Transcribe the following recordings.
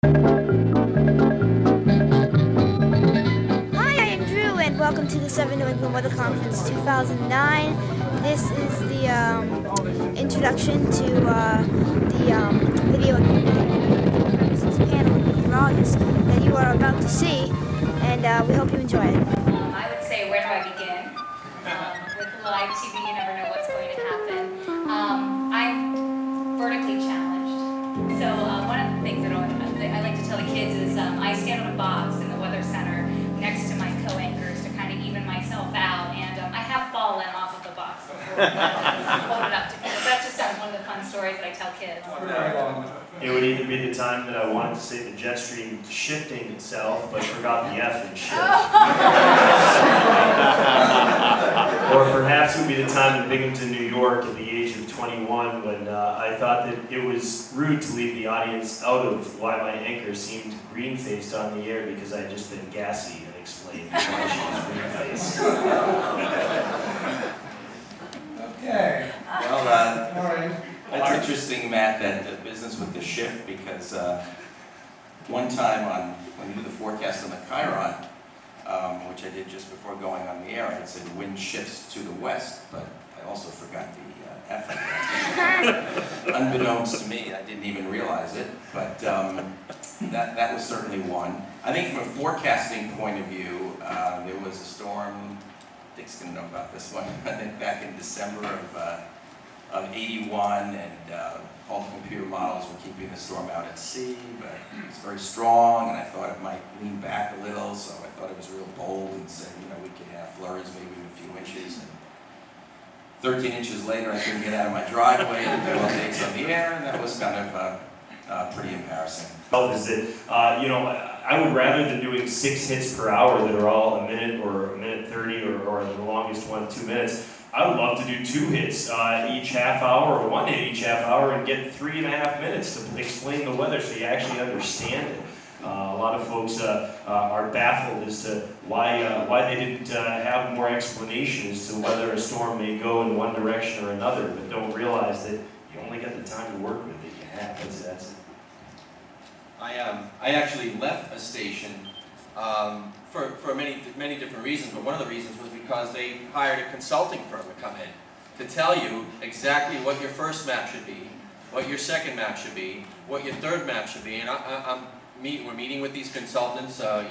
I'm Drew, and welcome to the 7 New England Weather Conference 2009. This is the introduction to the video purposes panel meteorologist that you are about to see, and we hope you enjoy it. I would say, where do I begin? With live TV, you never know what's going to happen. I'm vertically challenged. So one of the things that I like to tell the kids is I stand on a box in the Weather Center next to my co-anchors to kind of even myself out. And I have fallen off of the box before I hold it up to people. That just sounds one of the fun stories that I tell kids. It would either be the time that I wanted to say the jet stream shifting itself, but forgot the F in shift. Or perhaps it would be the time in Binghamton, New York at the age of 21 when I thought that it was rude to leave the audience out of why my anchor seemed green-faced on the air because I had just been gassy and explained why she was green-faced. Okay. Well, All right. that's interesting, Matt, that business with the shift, because one time when you do the forecast on the Chiron, which I did just before going on the air, I said wind shifts to the west, but I also forgot the F. Unbeknownst to me, I didn't even realize it, but that was certainly one. I think from a forecasting point of view, there was a storm. Dick's going to know about this one. I think back in December of '81, and all the computer models were keeping the storm out at sea, but it was very strong, and I thought it might lean back a little, so I thought it was real bold and said, we could have flurries, maybe a few inches. And 13 inches later, I couldn't get out of my driveway to do updates on the air, and that was kind of pretty embarrassing. Is that, I would rather than doing 6 hits per hour that are all a minute or a minute 30 or the longest one 2 minutes, I would love to do 2 hits each half hour or 1 hit each half hour and get 3.5 minutes to explain the weather so you actually understand it. A lot of folks are baffled as to why they didn't have more explanation as to whether a storm may go in one direction or another, but don't realize that you only get the time to work with that you have. That's it. I actually left a station for many different reasons, but one of the reasons was because they hired a consulting firm to come in to tell you exactly what your first map should be, what your second map should be, what your third map should be, and we're meeting with these consultants, I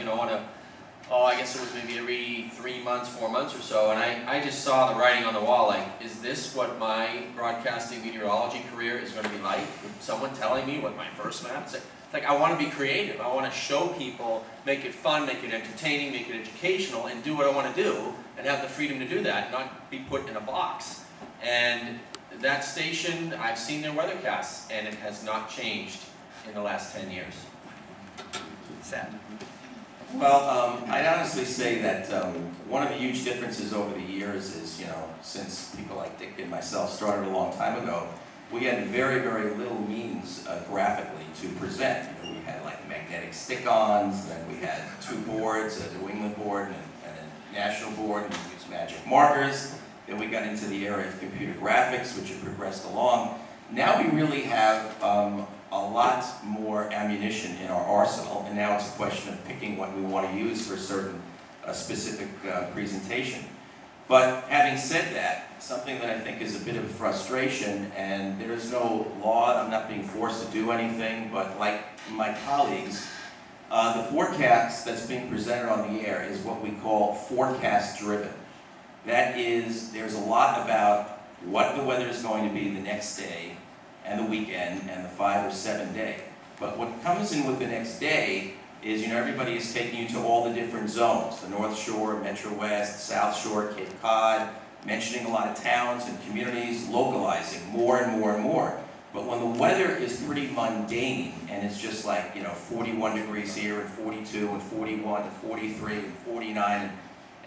guess it was maybe every 3 months, 4 months or so, and I just saw the writing on the wall, like, is this what my broadcasting meteorology career is going to be like? With someone telling me what my first map is? Like, I want to be creative. I want to show people, make it fun, make it entertaining, make it educational, and do what I want to do, and have the freedom to do that, not be put in a box. And that station, I've seen their weathercasts, and it has not changed in the last 10 years. Sad. Well, I'd honestly say that one of the huge differences over the years is, since people like Dick and myself started a long time ago, we had very, very little means graphically to present. We had like magnetic stick-ons, then we had 2 boards, a New England board and a national board, and we used magic markers. Then we got into the area of computer graphics, which had progressed along. Now we really have a lot more ammunition in our arsenal, and now it's a question of picking what we want to use for a certain specific presentation. But having said that, something that I think is a bit of a frustration, and there is no law, I'm not being forced to do anything, but like my colleagues, the forecast that's being presented on the air is what we call forecast-driven. That is, there's a lot about what the weather is going to be the next day, and the weekend, and the 5 or 7 day. But what comes in with the next day is, everybody is taking you to all the different zones, the North Shore, Metro West, South Shore, Cape Cod, mentioning a lot of towns and communities, localizing more and more and more. But when the weather is pretty mundane, and it's just like, 41 degrees here, and 42, and 41, and 43, and 49,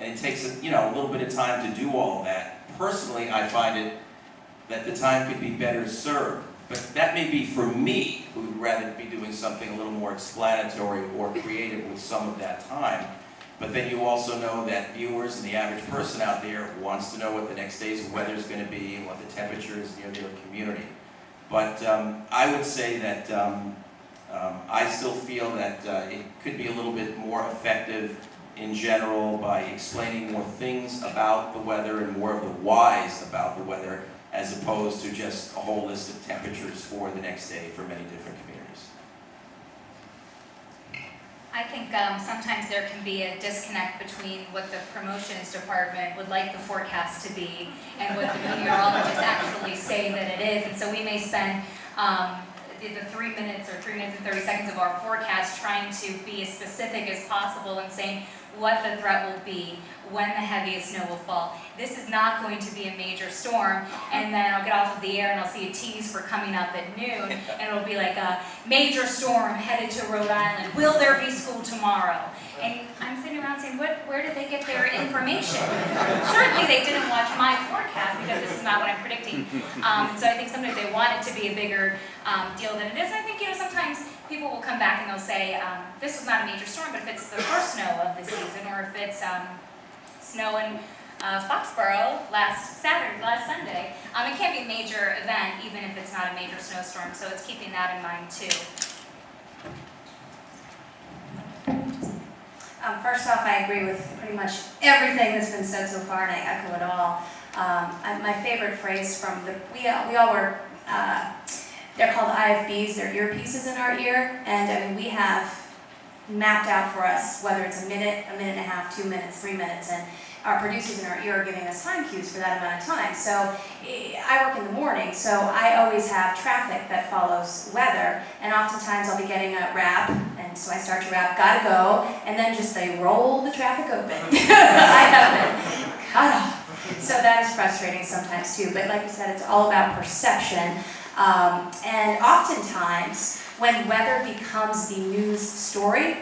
and it takes a little bit of time to do all of that. Personally, I find it that the time could be better served. But that may be for me, who would rather be doing something a little more explanatory or creative with some of that time. But then you also know that viewers and the average person out there wants to know what the next day's weather is going to be and what the temperature is near their community. But I would say that I still feel that it could be a little bit more effective in general by explaining more things about the weather and more of the whys about the weather, as opposed to just a whole list of temperatures for the next day for many different communities. I think sometimes there can be a disconnect between what the promotions department would like the forecast to be and what the meteorologists actually say that it is. And so we may spend the 3 minutes or 3 minutes and 30 seconds of our forecast trying to be as specific as possible and saying what the threat will be, when the heaviest snow will fall. This is not going to be a major storm, and then I'll get off of the air and I'll see a tease for coming up at noon, and it'll be like a major storm headed to Rhode Island. Will there be school tomorrow? And I'm sitting around saying, where did they get their information? Certainly they didn't watch my forecast, because this is not what I'm predicting. So I think sometimes they want it to be a bigger deal than it is. And I think, Sometimes people will come back and they'll say, this was not a major storm, but if it's the first snow of the season, or if it's snow in Foxborough last Sunday, it can't be a major event even if it's not a major snowstorm, so it's keeping that in mind too. First off, I agree with pretty much everything that's been said so far, and I echo it all. My favorite phrase from we all wear, they're called IFBs, they're earpieces in our ear, and I mean, we have mapped out for us whether it's a minute and a half, 2 minutes, 3 minutes, and our producers in our ear are giving us time cues for that amount of time. So I work in the morning, so I always have traffic that follows weather, and oftentimes I'll be getting a rap, and so I start to rap, gotta go, and then just they roll the traffic open. I have it cut off. So that is frustrating sometimes too, but like you said, it's all about perception. And oftentimes, when weather becomes the news story,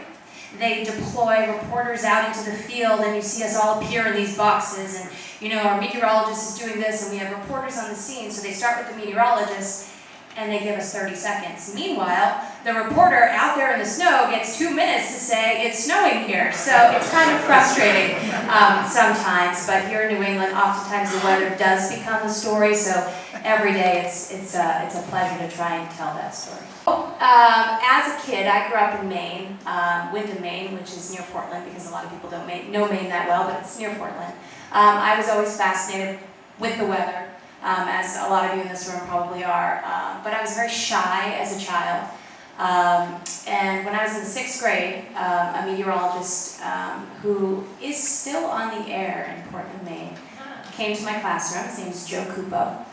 they deploy reporters out into the field, and you see us all appear in these boxes, and our meteorologist is doing this, and we have reporters on the scene, so they start with the meteorologist, and they give us 30 seconds. Meanwhile, the reporter out there in the snow gets 2 minutes to say, it's snowing here, so it's kind of frustrating sometimes, but here in New England, oftentimes the weather does become the story, so every day it's a pleasure to try and tell that story. As a kid, I grew up in Maine, Windham, Maine, which is near Portland, because a lot of people don't know Maine that well, but it's near Portland. I was always fascinated with the weather, as a lot of you in this room probably are, but I was very shy as a child. And when I was in the 6th grade, a meteorologist who is still on the air in Portland, Maine, came to my classroom. His name is Joe Cupo.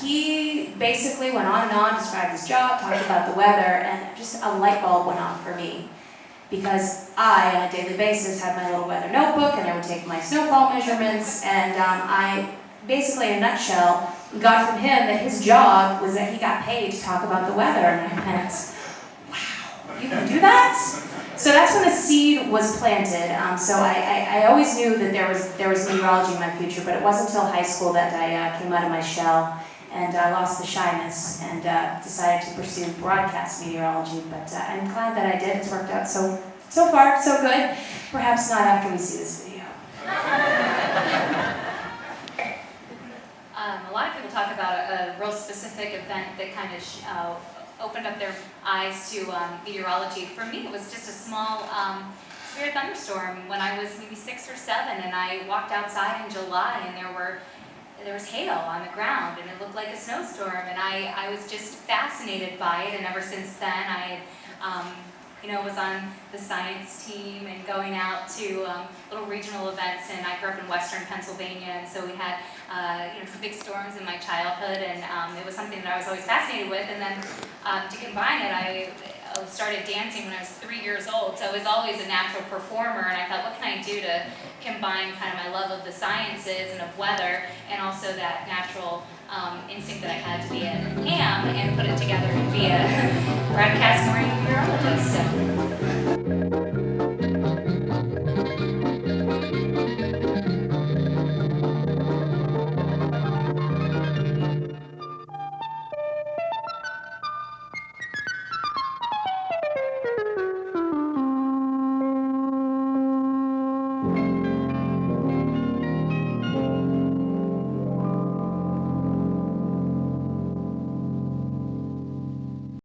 He basically went on and on, described his job, talked about the weather, and just a light bulb went off for me. Because I, on a daily basis, had my little weather notebook, and I would take my snowfall measurements, and I basically, in a nutshell, got from him that his job was that he got paid to talk about the weather, and I went, wow, you can do that? So that's when the seed was planted. So I always knew that there was meteorology in my future, but it wasn't until high school that I came out of my shell and lost the shyness and decided to pursue broadcast meteorology. But I'm glad that I did. It's worked out so far, so good. Perhaps not after we see this video. A lot of people talk about a real specific event that kind of opened up their eyes to meteorology. For me, it was just a small severe thunderstorm when I was maybe 6 or 7, and I walked outside in July, and there was hail on the ground, and it looked like a snowstorm, and I was just fascinated by it. And ever since then, I was on the science team and going out to little regional events, and I grew up in Western Pennsylvania, and so we had some big storms in my childhood, and it was something that I was always fascinated with. And then to combine it, I started dancing when I was 3 years old, so I was always a natural performer, and I thought, what can I do to combine kind of my love of the sciences and of weather, and also that natural instinct that I had to be a ham, and put it together and be a broadcast marine